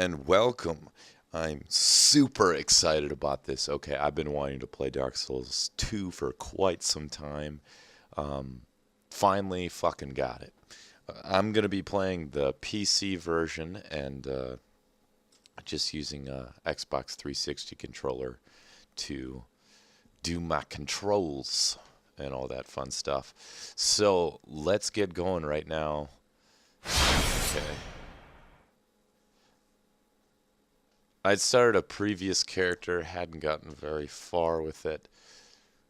and welcome. I'm super excited about this. Okay, I've been wanting to play Dark Souls 2 for quite some time. Finally fucking got it. I'm going to be playing the PC version and just using a Xbox 360 controller to do my controls and all that fun stuff. So let's get going right now. Okay. I'd started a previous character, hadn't gotten very far with it.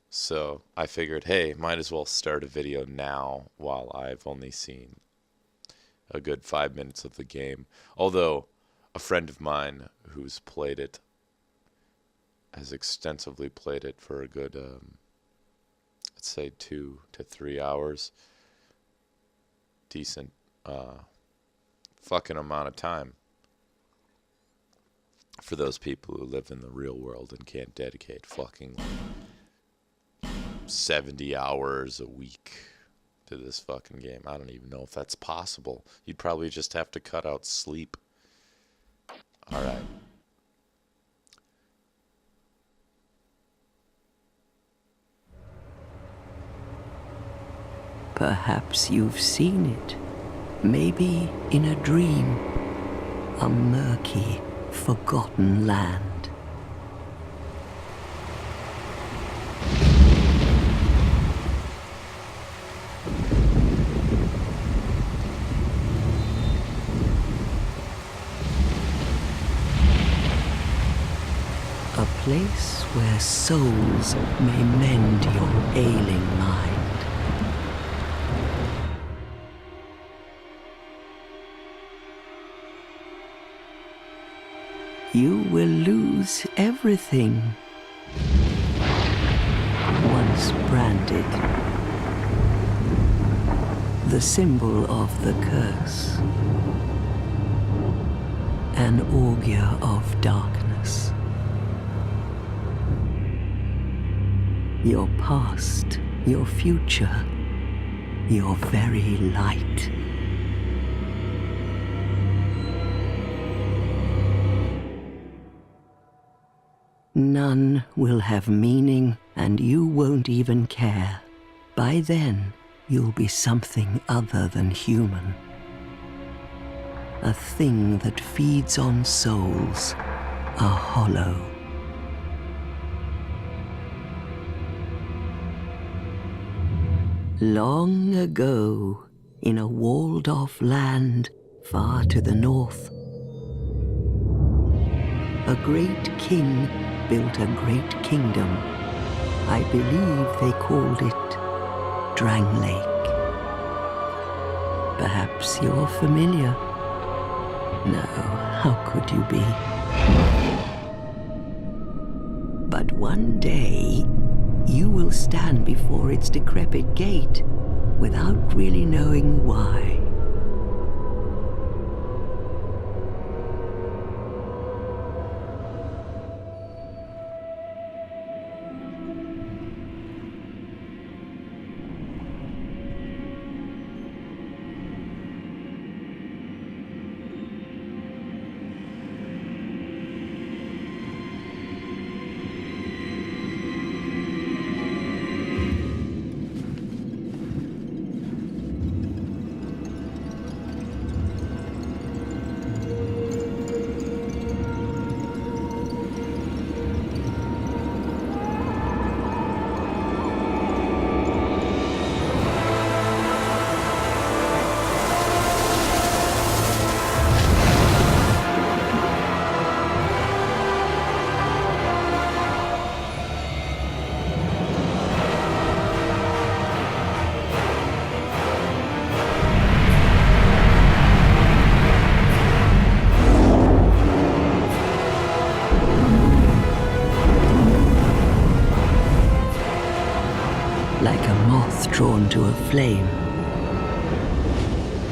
So I figured, hey, might as well start a video now while I've only seen a good 5 minutes of the game. Although a friend of mine who's played it has extensively played it for a good, let's say 2 to 3 hours. Decent fucking amount of time for those people who live in the real world and can't dedicate fucking 70 hours a week to this fucking game. I don't even know if that's possible. You'd probably just have to cut out sleep. Alright. Perhaps you've seen it. Maybe in a dream. A murky, forgotten land. A place where souls may mend your ailing mind. You will lose everything. Once branded, the symbol of the curse, an augur of darkness. Your past, your future, your very light. None will have meaning, and you won't even care. By then, you'll be something other than human. A thing that feeds on souls, a hollow. Long ago, in a walled-off land far to the north, a great king built a great kingdom. I believe they called it Drangleic. Perhaps you're familiar. No, how could you be? But one day, you will stand before its decrepit gate without really knowing why. Like a moth drawn to a flame,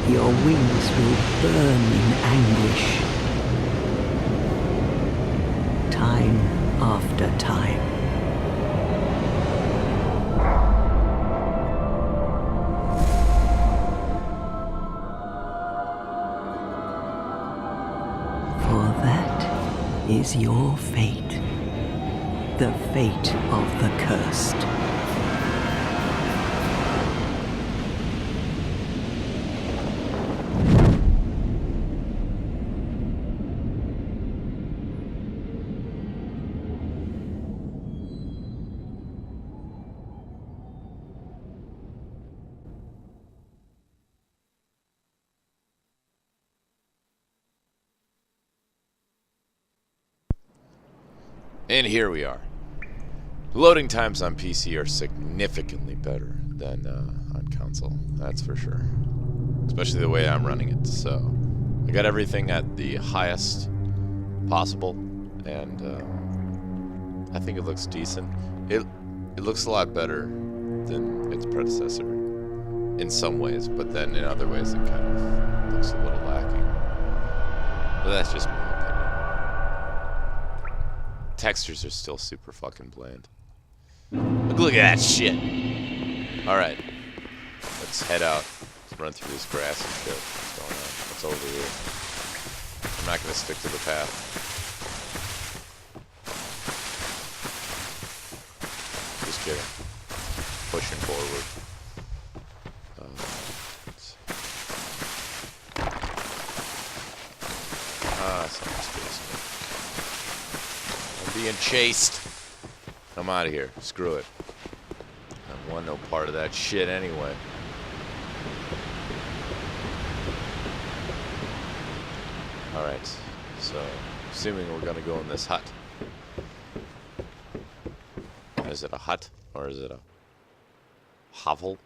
your wings will burn in anguish. Time after time. For is your fate. The fate of the cursed. And here we are. Loading times on PC are significantly better than on console, that's for sure. Especially the way I'm running it. So, I got everything at the highest possible, and I think it looks decent. It looks a lot better than its predecessor in some ways, but then in other ways it kind of looks a little lacking. But that's just my opinion. Textures are still super fucking bland. Look at that shit. Alright. Let's head out. Let's run through this grass and shit. What's going on? What's over here? I'm not gonna stick to the path. Just kidding. Pushing forward. Someone's chasing me. I'm being chased. I'm out of here. Screw it. I don't want no part of that shit anyway. Alright. So, assuming we're gonna go in this hut. Is it a hut? Or is it a hovel?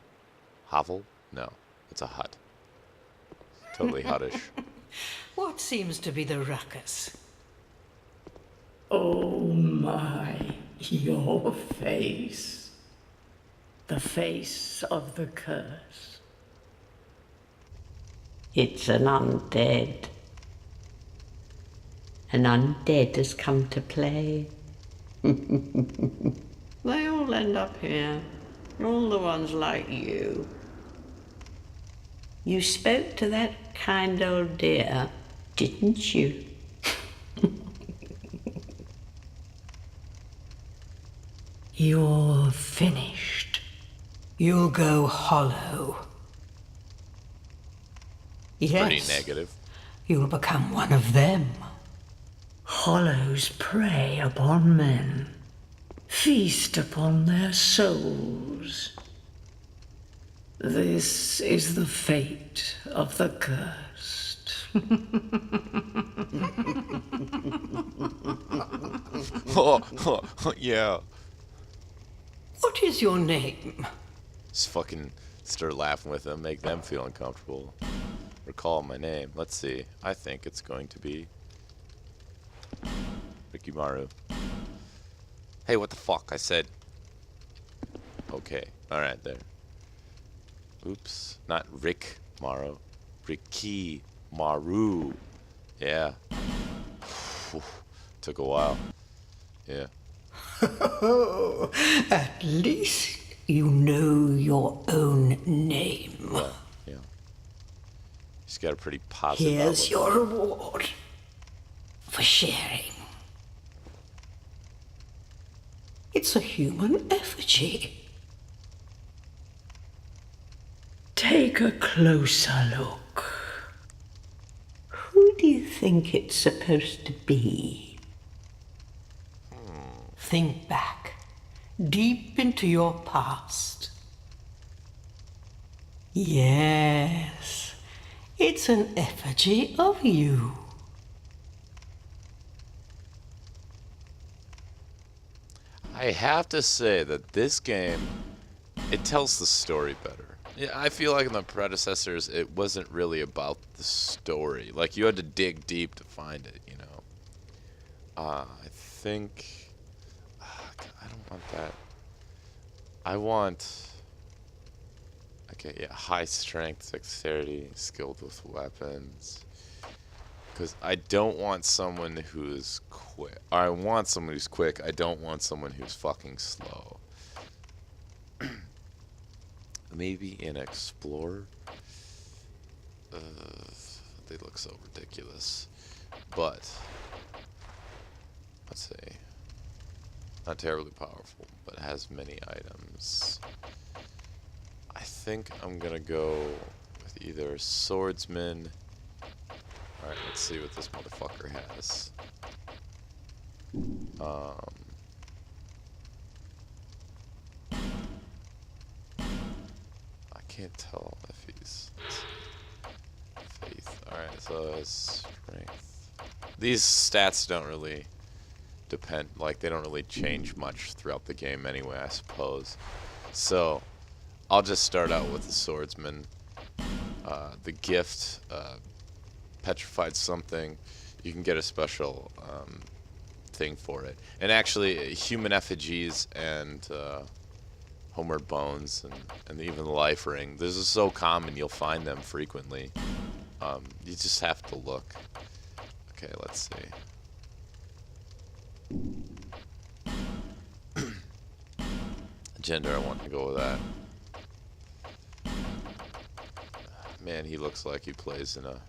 Hovel? No. It's a hut. Totally huttish. What seems to be the ruckus? Oh my, your face. The face of the curse. It's an undead. An undead has come to play. They all end up here. All the ones like you. You spoke to that kind old dear, didn't you? You're finished. You'll go hollow. Yes. Pretty negative. You'll become one of them. Hollows prey upon men, feast upon their souls. This is the fate of the cursed. Yeah. What is your name? Just fucking start laughing with them, make them feel uncomfortable. Recall my name. Let's see. I think it's going to be Rikimaru. Hey, what the fuck? I said. Okay. Alright, there. Oops. Not Rick Maru. Ricky Maru. Yeah. Took a while. Yeah. At least you know your own name. Yeah. Yeah. She's got a pretty positive Here's outlook. your reward for sharing. It's a human effigy. Take a closer look. Who do you think it's supposed to be? Think back, deep into your past. Yes, it's an effigy of you. I have to say that this game, it tells the story better. Yeah, I feel like in the predecessors, it wasn't really about the story. Like, you had to dig deep to find it, you know. I think... I don't want that. I want... Okay, yeah, high strength, dexterity, skilled with weapons. Because I don't want someone who's quick. I want someone who's quick. I don't want someone who's fucking slow. Maybe an explorer? They look so ridiculous. But let's see. Not terribly powerful, but has many items. I think I'm gonna go with either swordsman. Alright, let's see what this motherfucker has. I can't tell if he's faith. Alright, so his strength. These stats don't really depend, like they don't really change much throughout the game anyway, I suppose. So I'll just start out with the swordsman. The gift, petrified something. You can get a special thing for it. And actually, human effigies and homeward bones and even the life ring. This is so common, you'll find them frequently. You just have to look. Okay, let's see. Gender, I want to go with that. Man, he looks like he plays in a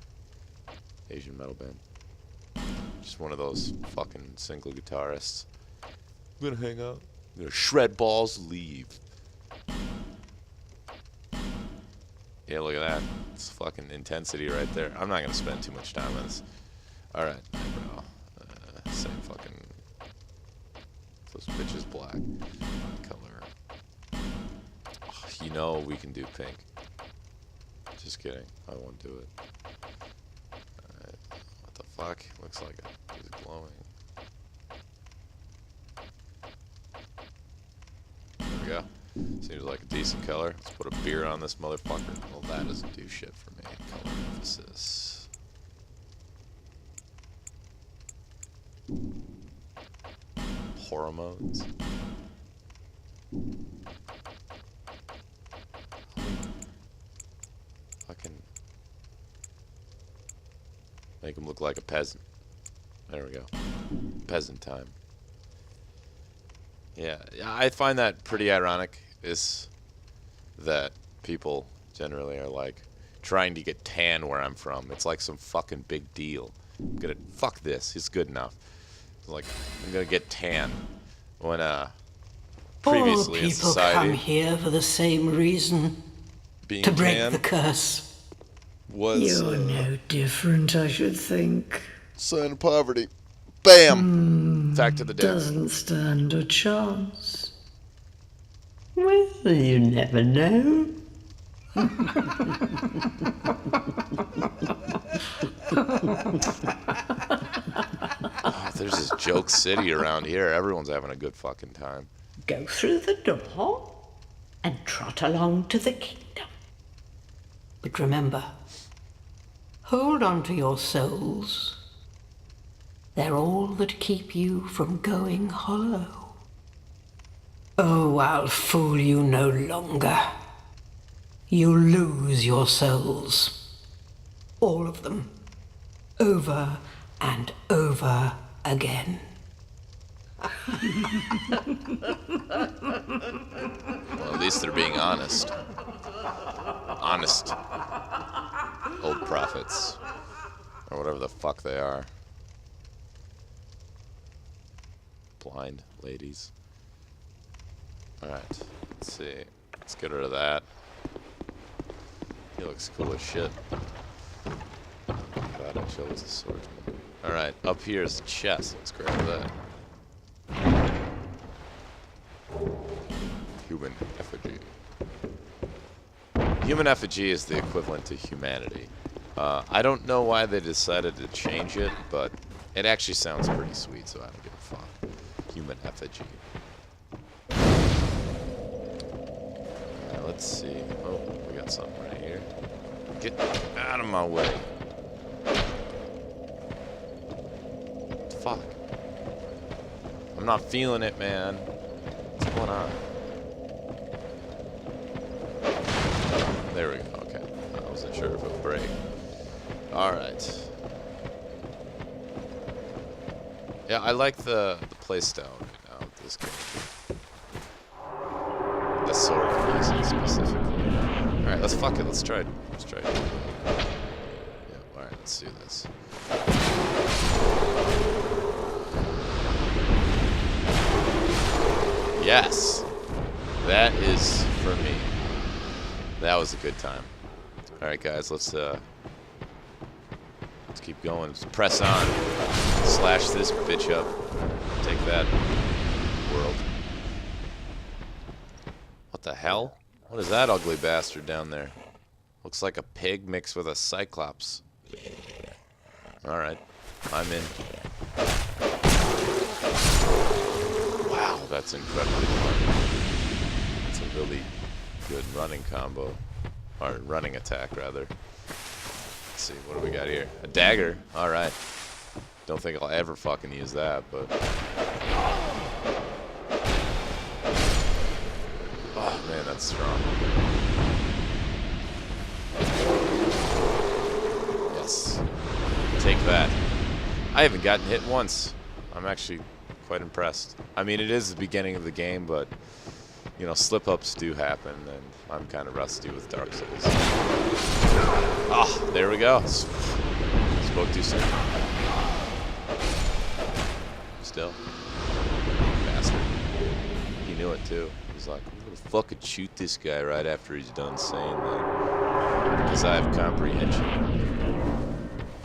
Asian metal band. Just one of those fucking single guitarists. I'm gonna hang out. I'm gonna shred balls, leave. Yeah, look at that. It's fucking intensity right there. I'm not gonna spend too much time on this. Alright, eyebrow. Same fucking... Those bitches black. Color. Oh, you know we can do pink. Just kidding. I won't do it. Alright. What the fuck? Looks like he's glowing. There we go. Seems like a decent color. Let's put a beard on this motherfucker. Well, that doesn't do shit for me. Color emphasis. Hormones. Fucking make him look like a peasant. There we go. Peasant time. Yeah, I find that pretty ironic, is that people generally are like trying to get tan where I'm from. It's like some fucking big deal. I'm gonna fuck this. It's good enough. It's like I'm gonna get tan when previously All in people society come here for the same reason. being To break tan the curse. was You're no different, I should think. sign of poverty. Bam! Fact of the day. Doesn't stand a chance. Well, you never know. Oh, there's this joke city around here. Everyone's having a good fucking time. Go through the door and trot along to the kingdom. But remember, hold on to your souls. They're all that keep you from going hollow. Oh, I'll fool you no longer. You'll lose your souls. All of them. Over and over again. Well, at least they're being honest. Honest old prophets. Or whatever the fuck they are. Blind ladies. Alright, let's see. Let's get rid of that. He looks cool as shit. God, I chose the swordsman. Alright, up here is the chest. Let's grab that. Human effigy. Human effigy is the equivalent to humanity. I don't know why they decided to change it, but it actually sounds pretty sweet, so I don't give a fuck. Human effigy. Let's see. Oh, we got something right here. Get out of my way. What the fuck? I'm not feeling it, man. What's going on? There we go. Okay. I wasn't sure if it would break. Alright. Yeah, I like the playstyle right now with this game. The sword I'm using specifically. Alright, let's fuck it. Let's try it. Let's try it. Yeah, alright, let's do this. Yes. That is for me. That was a good time. Alright guys, let's keep going. Let's press on. Slash this bitch up. Take that, world. What the hell? What is that ugly bastard down there? Looks like a pig mixed with a cyclops. Alright, I'm in. Wow, that's incredibly fun. That's a really good running combo. Or running attack, rather. Let's see, what do we got here? A dagger. Alright. Don't think I'll ever fucking use that, but... Oh, man, that's strong. Yes. Take that. I haven't gotten hit once. I'm actually quite impressed. I mean, it is the beginning of the game, but, you know, slip-ups do happen, and I'm kind of rusty with Dark Souls. Ah, there we go. Spoke too soon. Still. Bastard. He knew it, too. He's like, I'm gonna fucking shoot this guy right after he's done saying that. Because I have comprehension.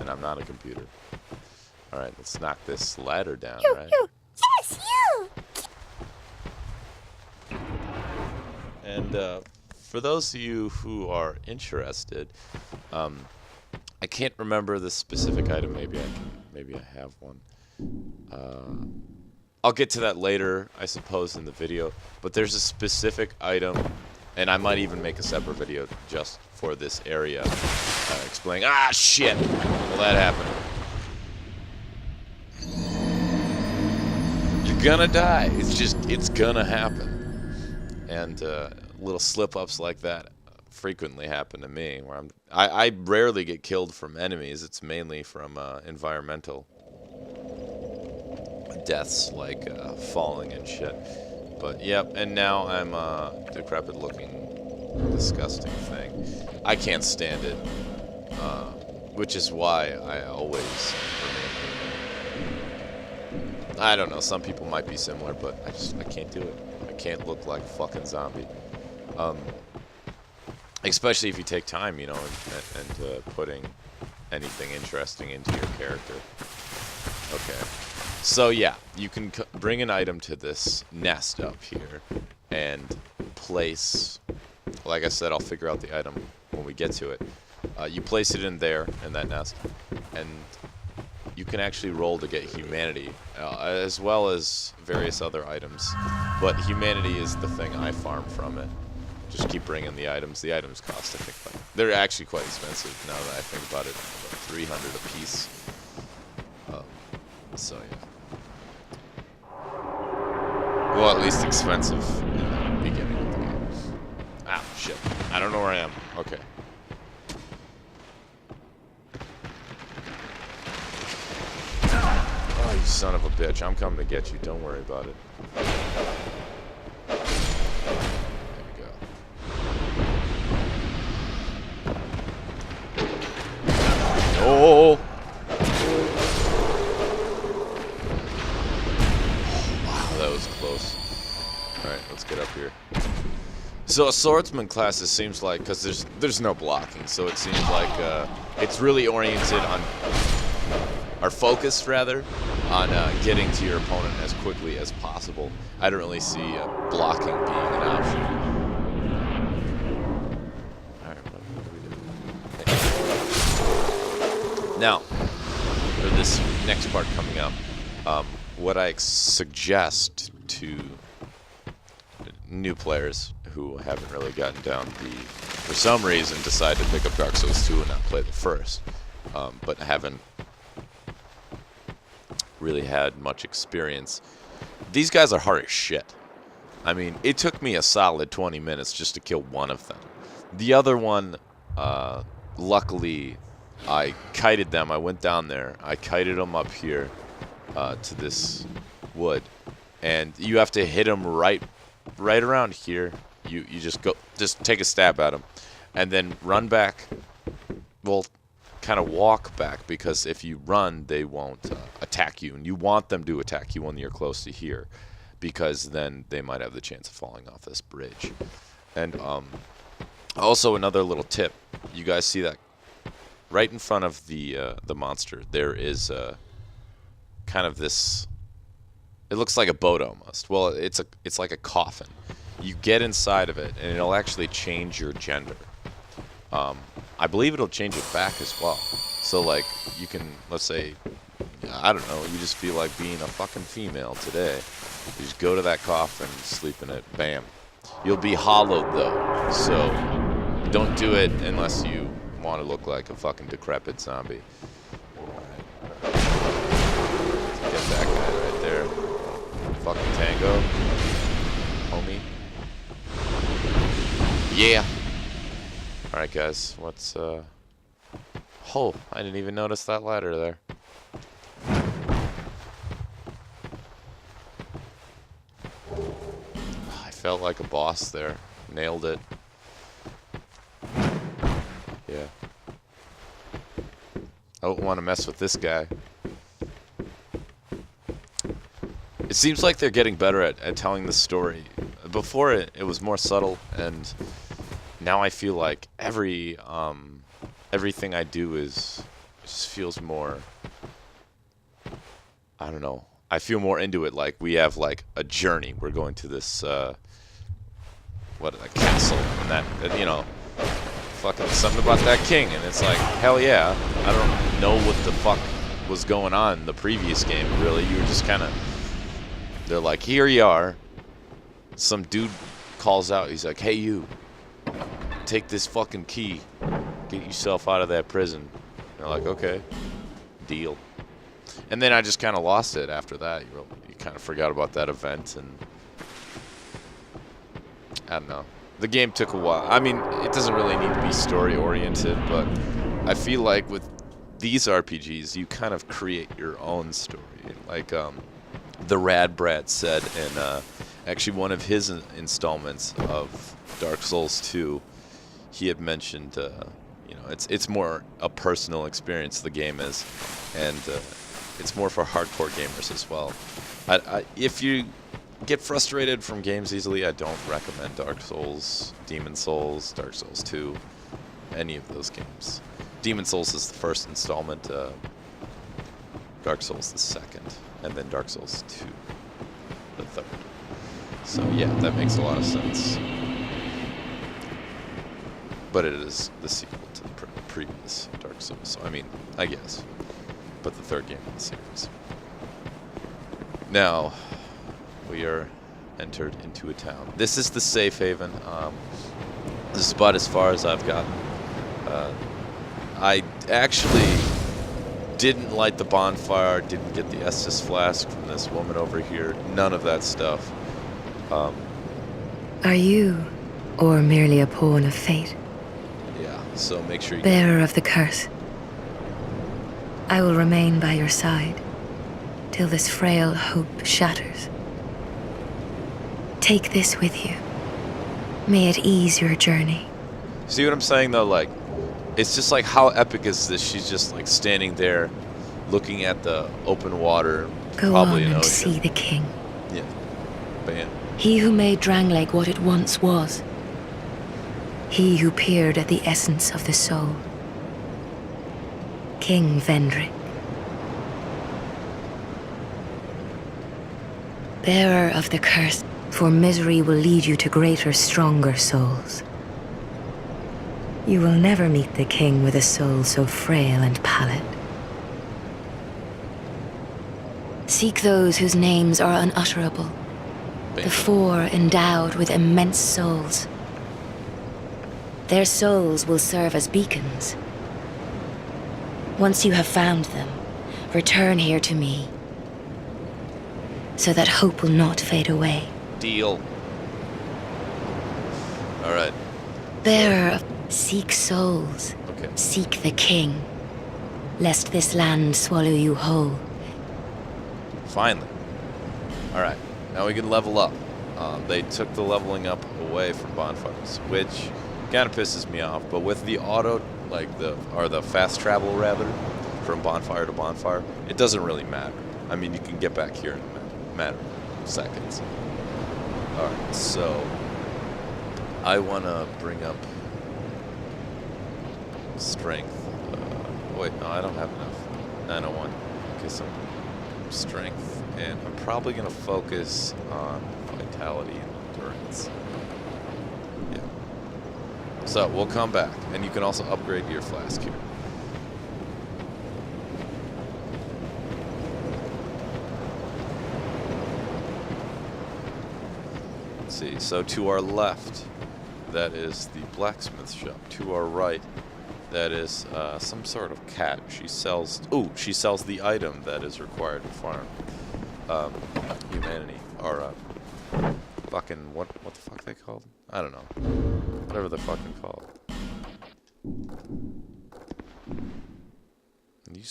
And I'm not a computer. Alright, let's knock this ladder down, right? Yes, you! And for those of you who are interested, I can't remember the specific item. Maybe I have one. I'll get to that later, I suppose, in the video. But there's a specific item, and I might even make a separate video just for this area, explaining. Ah, shit! Well, that happened. You're gonna die. It's gonna happen. And little slip-ups like that frequently happen to me, where I rarely get killed from enemies. It's mainly from environmental deaths, like falling and shit. But yep, and now I'm a decrepit-looking, disgusting thing. I can't stand it, which is why I always. I don't know. Some people might be similar, but I can't do it. I can't look like a fucking zombie. Especially if you take time, you know, and putting anything interesting into your character. Okay. So yeah, you can bring an item to this nest up here and place, like I said, I'll figure out the item when we get to it. You place it in there, in that nest, and you can actually roll to get humanity, as well as various other items. But humanity is the thing I farm from it. Just keep bringing the items. The items cost, I think, like, they're actually quite expensive now that I think about it. About 300 a piece. So yeah. Well, at least expensive in the beginning of the game. Ah, shit. I don't know where I am. Okay. Oh, you son of a bitch. I'm coming to get you. Don't worry about it. There we go. Oh! Wow, that was close. Alright, let's get up here. So a swordsman class, it seems like, because there's no blocking, so it seems like it's really oriented on, or focused rather, on getting to your opponent as quickly as possible. I don't really see blocking being an option. Alright, what do we do? Now, for this next part coming up, what I suggest to new players who haven't really gotten down for some reason, decide to pick up Dark Souls 2 and not play the first, but haven't really had much experience. These guys are hard as shit. I mean, it took me a solid 20 minutes just to kill one of them. The other one, luckily, I kited them. I went down there. I kited them up here to this wood, and you have to hit them right around here. You just take a stab at them, and then run back. Well, kind of walk back, because if you run, they won't attack you, and you want them to attack you when you're close to here. because then they might have the chance of falling off this bridge. And also another little tip, you guys see that right in front of the monster, there is kind of this. It looks like a boat almost. Well, it's like a coffin. You get inside of it, and it'll actually change your gender. I believe it'll change it back as well. So like you can, let's say, I don't know, you just feel like being a fucking female today. You just go to that coffin, sleep in it, bam. You'll be hollowed though, so don't do it unless you want to look like a fucking decrepit zombie. Alright. Get that guy right there. Fucking Tango. Homie. Yeah. Alright guys, what's oh, I didn't even notice that ladder there. I felt like a boss there. Nailed it. Yeah. I don't want to mess with this guy. It seems like they're getting better at telling the story. Before it was more subtle, and now I feel like everything I do just feels more, I don't know. I feel more into it, like we have like a journey. We're going to this a castle, and that, you know, fucking something about that king, and it's like, hell yeah. I don't know what the fuck was going on in the previous game, really. You were just kind of, they're like, here you are. Some dude calls out, he's like, hey you, take this fucking key, get yourself out of that prison. And they're like, okay, deal. And then I just kind of lost it after that. You kind of forgot about that event, and I don't know. The game took a while. I mean, it doesn't really need to be story oriented, but I feel like with these RPGs, you kind of create your own story. Like the Rad Brat said in actually one of his installments of Dark Souls 2, he had mentioned, you know, it's more a personal experience, the game is, and it's more for hardcore gamers as well. If you get frustrated from games easily, I don't recommend Dark Souls, Demon Souls, Dark Souls 2, any of those games. Demon Souls is the first installment, Dark Souls the second, and then Dark Souls 2 the third. So yeah, that makes a lot of sense. But it is the sequel to the previous Dark Souls, so I mean, I guess. But the third game in the series. Now, we are entered into a town. This is the safe haven. This is about as far as I've gotten. I actually didn't light the bonfire, didn't get the Estus flask from this woman over here. None of that stuff. Are you, or merely a pawn of fate? Yeah, so make sure you... Bearer of the curse. I will remain by your side till this frail hope shatters. Take this with you. May it ease your journey. See what I'm saying though? Like, it's just like, how epic is this? She's just like standing there, looking at the open water. Go probably on an and ocean. see the king. Yeah. Bam. He who made Drangleic what it once was. He who peered at the essence of the soul. King Vendrick. Bearer of the curse, for misery will lead you to greater, stronger souls. You will never meet the king with a soul so frail and pallid. Seek those whose names are unutterable. Bam. The four endowed with immense souls. Their souls will serve as beacons. Once you have found them, return here to me, so that hope will not fade away. Deal. Alright. Bearer of... Seek souls. Okay. Seek the king, lest this land swallow you whole. Finally. Alright. Now we can level up. They took the leveling up away from bonfires, which kind of pisses me off. But with the auto, like the fast travel rather, from bonfire to bonfire, it doesn't really matter. I mean, you can get back here in a matter. seconds. Alright, so I want to bring up strength. Wait, no, I don't have enough. 901. Okay, some strength. And I'm probably going to focus on vitality and endurance. Yeah. So, we'll come back. And you can also upgrade your flask here. Let's see. So, to our left, that is the blacksmith shop. To our right, that is some sort of cat. She sells... Ooh, she sells the item that is required to farm humanity. Or, fucking... What the fuck they called? I don't know. Whatever they're fucking called. You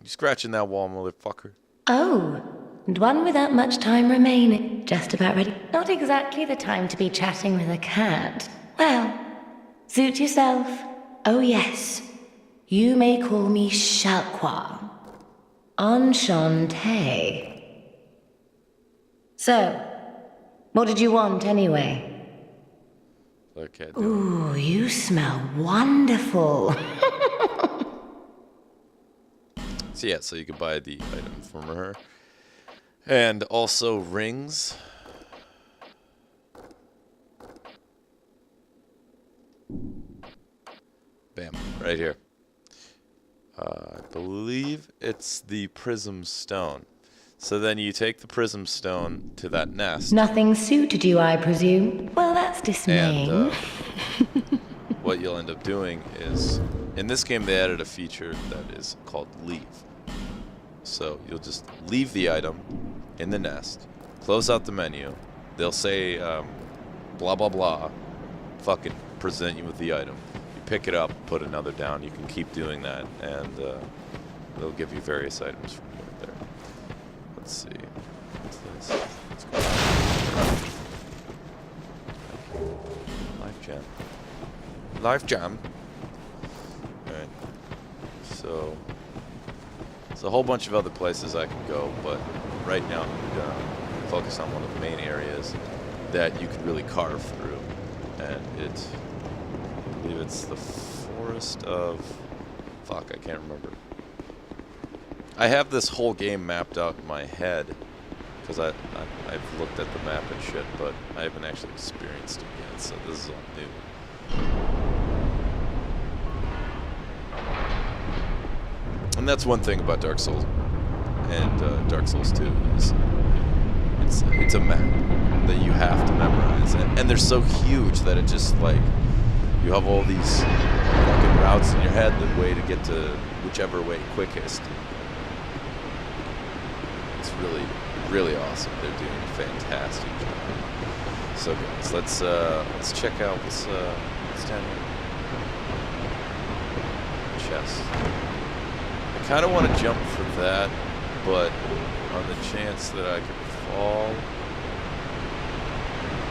scratching that wall, motherfucker. Oh, and one without much time remaining. Just about ready. Not exactly the time to be chatting with a cat. Well, suit yourself. Oh yes, you may call me Shalqua. Enchantée. So, what did you want anyway? Okay. Ooh, you smell wonderful. So yeah, so you can buy the item from her. And also rings. Bam, right here. I believe it's the prism stone. So then you take the prism stone to that nest. Nothing suited you, I presume? Well, that's dismaying. And what you'll end up doing is, in this game they added a feature that is called leave. So you'll just leave the item in the nest, close out the menu. They'll say blah blah blah, fucking present you with the item. You pick it up, put another down. You can keep doing that, and they'll give you various items from there. Let's see. What's this? Let's go. Life jam. Life jam. Alright. So, there's a whole bunch of other places I can go, but right now I'm going to focus on one of the main areas that you can really carve through. And I believe it's the forest of... Fuck, I can't remember. I have this whole game mapped out in my head, because I've looked at the map and shit, but I haven't actually experienced it yet, so this is all new. And that's one thing about Dark Souls and Dark Souls 2 is it's a map that you have to memorize, and they're so huge that it just like you have all these fucking routes in your head, the way to get to whichever way quickest. It's really, really awesome. They're doing a fantastic job. So guys, let's check out what's down here. Chest. I kind of want to jump for that, but on the chance that I could fall,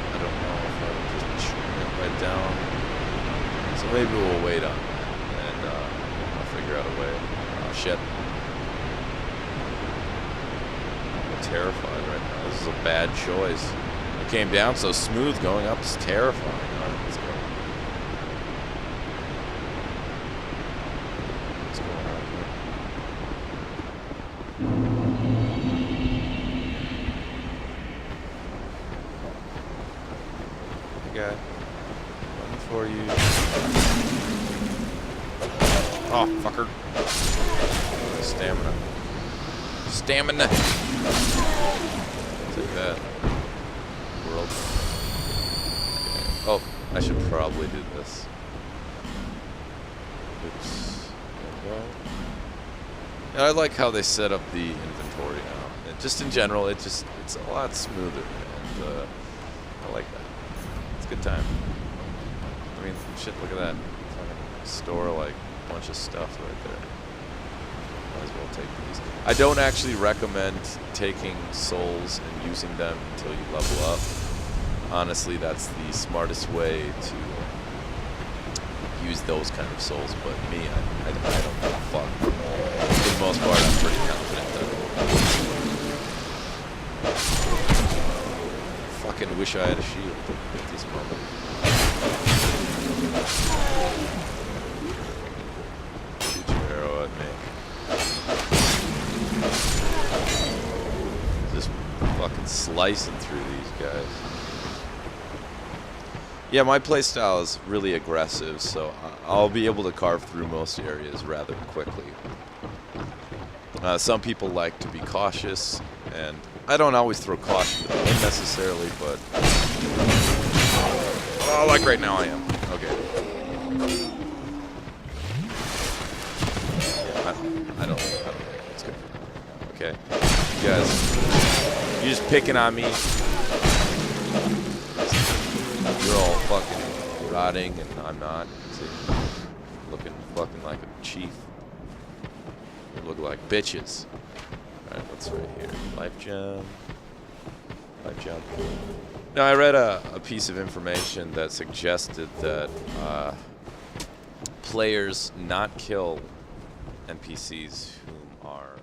I don't know if I would just jump right down. So maybe we'll wait on that, and I'll figure out a way. Oh shit. I'm terrified right now. This is a bad choice. It came down so smooth, going up is terrifying. Alright, let's go. What's going on here? Hey guy. Coming for you. Oh, fucker. Stamina. Stamina! Take that. World. Okay. Oh, I should probably do this. Oops. There we go. And I like how they set up the inventory now. And just in general, it's a lot smoother, and I like that. It's a good time. I mean, shit, look at that. Fucking store like a bunch of stuff right there. Might as well take these. I don't actually recommend taking souls and using them until you level up. Honestly, that's the smartest way to use those kind of souls, but me, I don't give a fuck. For the most part, I'm pretty confident that fucking wish I had a shield at this moment. Shoot your arrow at me. Just fucking slicing through these guys. Yeah, my playstyle is really aggressive, so I'll be able to carve through most areas rather quickly. Some people like to be cautious, and I don't always throw caution to the wind necessarily, but like right now I am. Okay. Yeah, I don't think it's good for me. Okay. You guys, you're just picking on me. You're all fucking rotting, and I'm not. See, looking fucking like a chief. You look like bitches. Alright, what's right here? Life gem. Life gem. Now, I read a piece of information that suggested that players not kill NPCs whom are